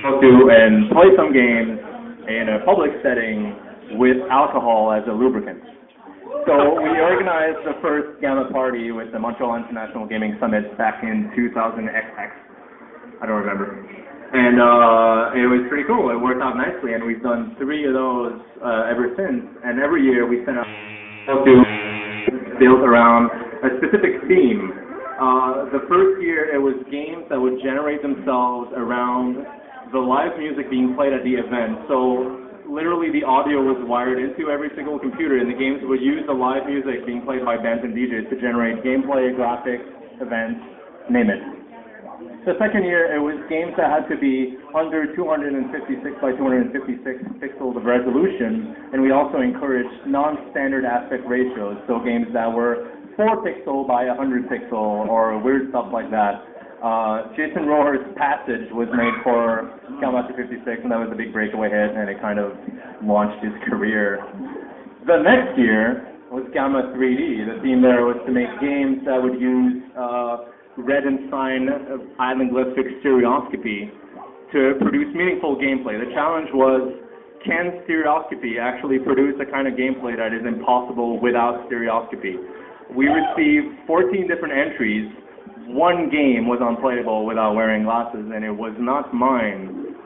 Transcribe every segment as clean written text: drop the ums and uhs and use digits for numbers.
go to and play some games in a public setting with alcohol as a lubricant. So we organized the first Gamma party with the Montreal International Gaming Summit back in 2000XX. I don't remember. And it was pretty cool. It worked out nicely, and we've done 3 of those ever since. And every year we send out built around a specific theme. The first year it was games that would generate themselves around the live music being played at the event. So literally the audio was wired into every single computer, and the games would use the live music being played by bands and DJs to generate gameplay, graphics, events, name it. The second year, it was games that had to be under 256 by 256 pixels of resolution, and we also encouraged non-standard aspect ratios, so games that were 4 pixel by 100 pixel or weird stuff like that. Jason Rohr's Passage was made for Gamma 256, and that was a big breakaway hit, and it kind of launched his career. The next year was Gamma 3D. The theme there was to make games that would use red and sign island-glyphic stereoscopy to produce meaningful gameplay. The challenge was, can stereoscopy actually produce a kind of gameplay that is impossible without stereoscopy? We received 14 different entries. One game was unplayable without wearing glasses, and it was not mine.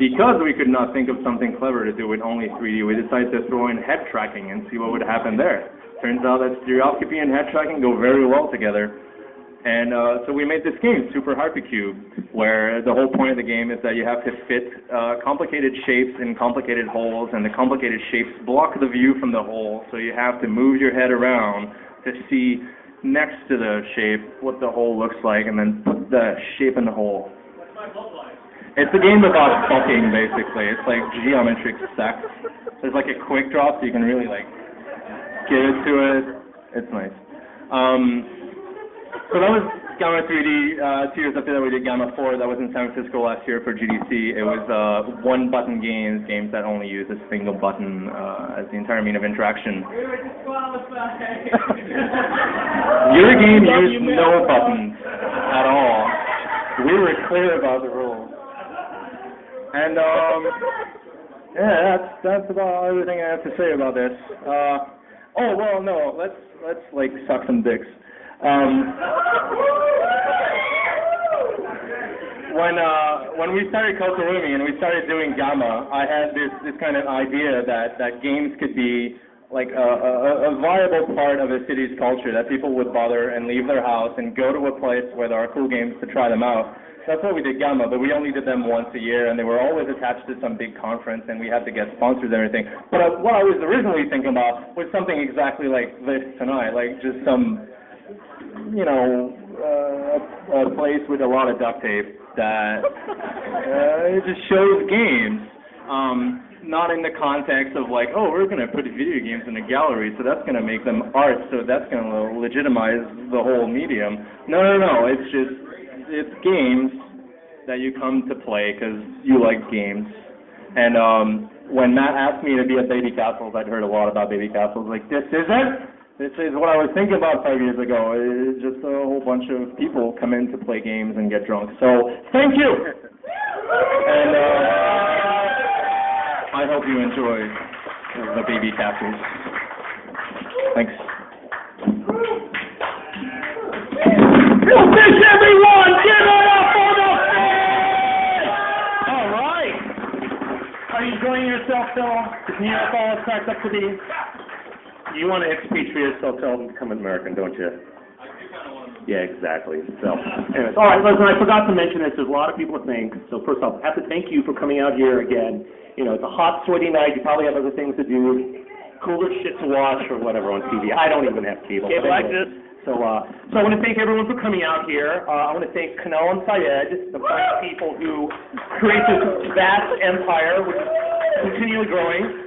Because we could not think of something clever to do with only 3D, we decided to throw in head tracking and see what would happen there. Turns out that stereoscopy and head tracking go very well together. And so we made this game, Super Hypercube, where the whole point of the game is that you have to fit complicated shapes in complicated holes, and the complicated shapes block the view from the hole, so you have to move your head around to see next to the shape what the hole looks like, and then put the shape in the hole. It's a game about fucking, basically. It's like geometric sex. There's like a quick drop, so you can really like get into it. It's nice. So that was Gamma 3D. 2 years after that, we did Gamma 4. That was in San Francisco last year for GDC. It was one-button games that only use a single button as the entire mean of interaction. We were disqualified. Your game used no buttons at all. We were clear about the rules. And yeah, that's about everything I have to say about this. Oh well, no, let's like suck some dicks. When we started Kokorumi and we started doing Gamma, I had this kind of idea that games could be like a viable part of a city's culture, that people would bother and leave their house and go to a place where there are cool games to try them out. That's why we did Gamma, but we only did them once a year, and they were always attached to some big conference, and we had to get sponsors and everything. But what I was originally thinking about was something exactly like this tonight, like just some, you know, a place with a lot of duct tape that it just shows games, not in the context of like, oh, we're going to put video games in a gallery, so that's going to make them art, so that's going to legitimize the whole medium. No, it's just, it's games that you come to play because you like games. And when Matt asked me to be at Babycastles, I'd heard a lot about Babycastles, like, this is it? This is what I was thinking about 5 years ago. It's just a whole bunch of people come in to play games and get drunk. So, thank you! And I hope you enjoy the Babycastles. Thanks. Fish, everyone! Give it up for the fish! All right. Are you enjoying yourself, Phil? Is New York all it's cracked up to be? You want to expatriate yourself, tell them to become an American, don't you? Yeah, exactly. So, anyways, all right, listen, I forgot to mention this. There's a lot of people to thank. So first off, I have to thank you for coming out here again. You know, it's a hot, sweaty night. You probably have other things to do, cooler shit to watch or whatever on TV. I don't even have cable. Cable access. So I want to thank everyone for coming out here. I want to thank Kanal and Syed, the fine people who create this vast empire, which is continually growing.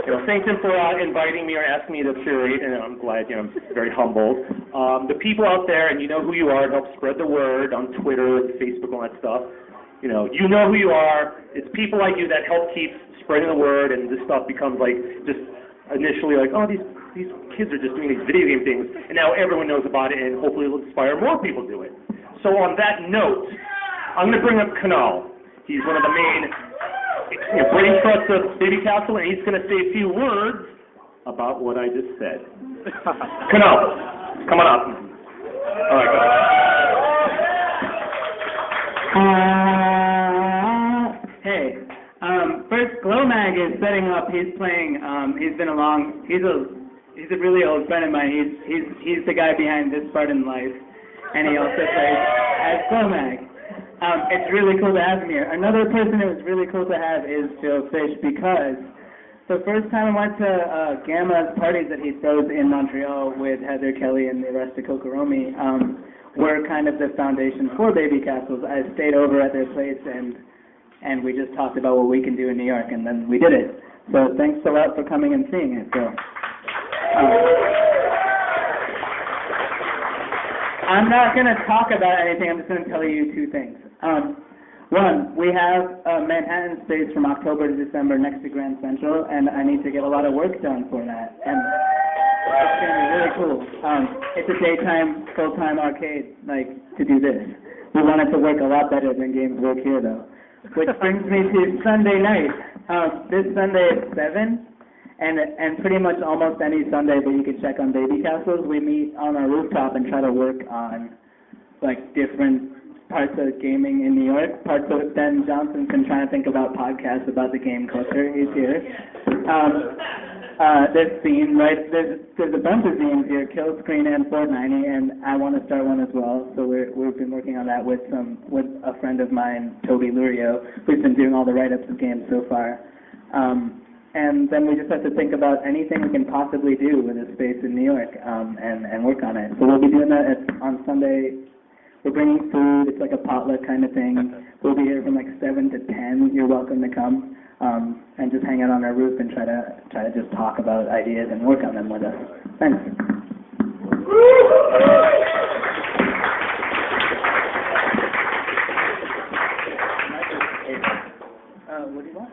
You know, thank them for inviting me or asking me to curate, and I'm glad, you know, I'm very humbled. The people out there, and you know who you are, help spread the word on Twitter, Facebook, all that stuff. You know who you are. It's people like you that help keep spreading the word, and this stuff becomes like just initially like, oh, these kids are just doing these video game things, and now everyone knows about it, and hopefully it'll inspire more people to do it. So on that note, I'm going to bring up Kano. He's one of the main brain trusts of Babycastles, and he's going to say a few words about what I just said. Kano, come on up. All right, go. Hey, first Glowmag is setting up. He's playing. He's been along. He's a really old friend of mine. He's the guy behind This Spartan Life, and he also plays as Glowmag. It's really cool to have him here. Another person it was really cool to have is Joe Fish, because the first time I went to Gamma's parties that he throws in Montreal with Heather Kelly and the rest of Kokoromi were kind of the foundation for Babycastles. I stayed over at their place and we just talked about what we can do in New York, and then we did it. So thanks a lot for coming and seeing it. So. I'm not going to talk about anything. I'm just going to tell you two things. One, we have a Manhattan space from October to December next to Grand Central, and I need to get a lot of work done for that. And it's going to be really cool. It's a daytime, full-time arcade, to do this. We want it to work a lot better than games work here, though. Which brings me to Sunday night. This Sunday at 7. And pretty much almost any Sunday that you can check on Babycastles, we meet on our rooftop and try to work on different parts of gaming in New York. Parts of Ben Johnson's been trying to think about podcasts about the game culture. He's here. This scene, right? There's a bunch of scenes here, Kill Screen and Fort90, and I want to start one as well. So we've been working on that with a friend of mine, Toby Lurio, who's been doing all the write-ups of games so far. And then we just have to think about anything we can possibly do with this space in New York and work on it. So we'll be doing that on Sunday. We're bringing food. It's like a potluck kind of thing. We'll be here from 7 to 10. You're welcome to come and just hang out on our roof and try to just talk about ideas and work on them with us. Thanks. What do you want?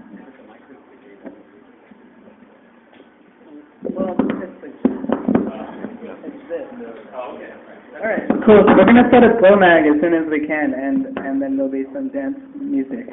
Well, it's this. All right, cool. So we're going to set up Glowmag as soon as we can, and then there'll be some dance music.